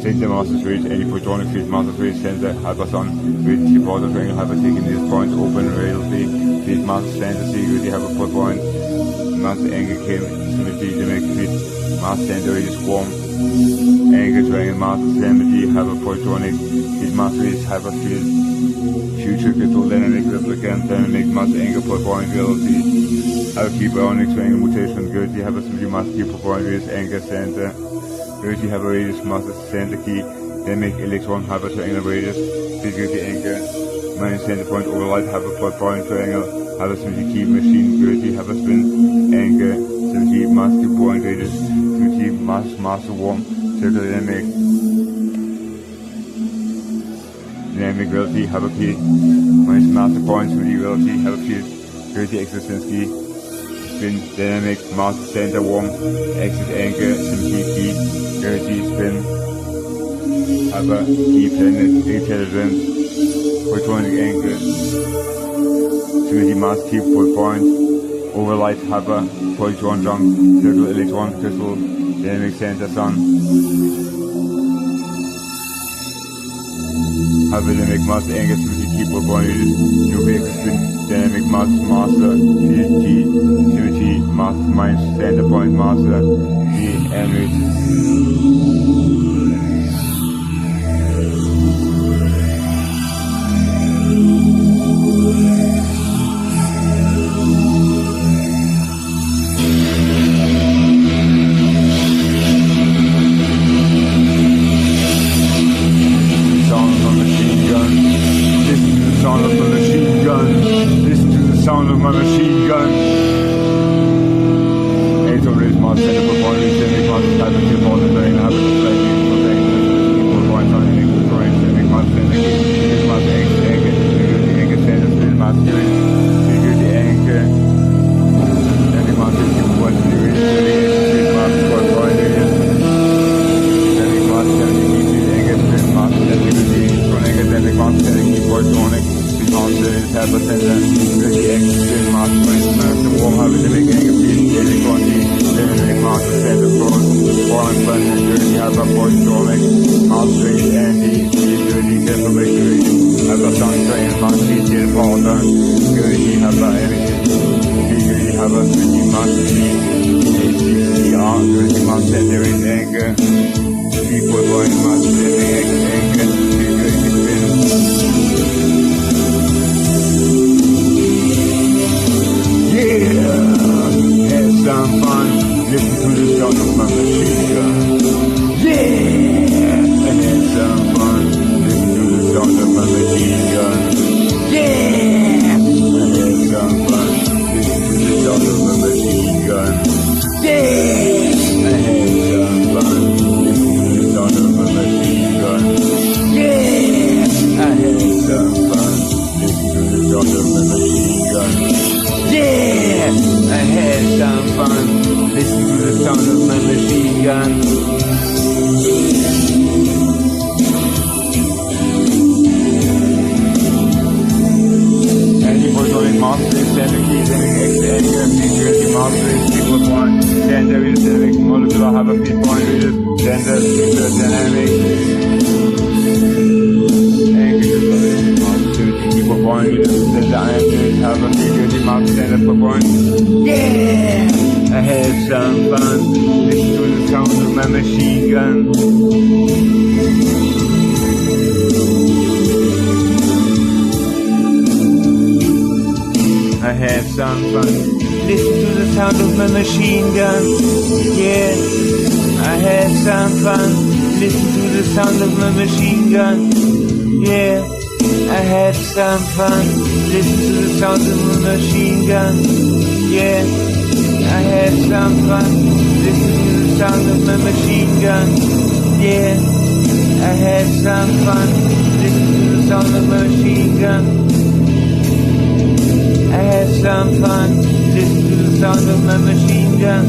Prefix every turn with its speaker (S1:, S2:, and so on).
S1: Take the master switch, any photonic field master switch, sensor, hyperson, with the border triangle, hyper taking this point, open reality, field master center, security, hyper point, master angle came, symmetry, dynamic field, master center, radius swarm, angle triangle, master symmetry, hyper photonic, field master switch, hyper field, future crystal dynamic, replicant, dynamic, master angle, point, reality, hyper key, bionic triangle, mutation, gravity, hyper symmetry, master key, point, radius, angle center, gravity, hyper radius, master center key, dynamic electron, hyper triangle radius, physical anchor, minus center point, overlight, hyper point triangle, hyper symmetry key, machine, gravity, hyper spin, anchor, symmetry, master point radius, symmetry, master warm, circle dynamic, dynamic reality, hyper key, minus master point, symmetry reality, hyper field, gravity, existence key, spin, dynamic, master center warm, axis anchor, symmetry key, gravity, spin, hyper key, planet, intelligence, photonic anchor, symmetry, master key, point, overlight, hyper, positron jump, circle, electron, crystal, dynamic center, sun, hyper dynamic, master anchor, symmetry key, point, nuclear spin, dynamic, master, field key, symmetry, master, minus center point, master, key, energy. Sound of my machine gun. Eight of this mass center performance, sending mass type of tip on the brain, have a slightly for points on any good point, sending mass center, this mass anchor center, still mass doing, security anchor, sending mass 50 degrees, sending mass point sending mass 70 degrees, anchor, still mass 70 degrees, sending mass 70 photonic. Hyper center, the extreme mass the warm habit to make angle field, electronic, dynamic mass center foreign planet, dirty hyper photonic, mass rate, anti, dirty temperature, hyper sun train, mass detail powder, dirty hyper energy, dirty hyper switchy mass speed, ACCR, dirty mass center is anchor, people point mass dynamic anchor, dirty spin. Have some fun, listen to the sound of my machine gun. Yeah! Have some fun, listen to the sound of my machine gun. Yeah! Have some fun, listen to the sound of my machine gun. Yeah! Have some fun, listen to the sound of my machine gun. Yeah! Have some fun, listen to the sound of my machine gun. Yeah! I had some fun, listen to the sound of my machine gun. Anti-photonic master is sending key, sending X-anchor, security master is equal point, center is dynamic, molecular hyperfield point is center, sector dynamic. Equal point is center, hyper security master center point. Yeah! I had some fun, listen to the sound of my machine gun. I had some fun, listen to the sound of my machine gun. Yeah, I had some fun, listen to the sound of my machine gun. Yeah, I had some fun, listen to the sound of my machine gun. Yeah, I had some fun, listen to the sound of my machine gun. Yeah, I had some fun, listen to the sound of my machine gun. I had some fun, listen to the sound of my machine gun.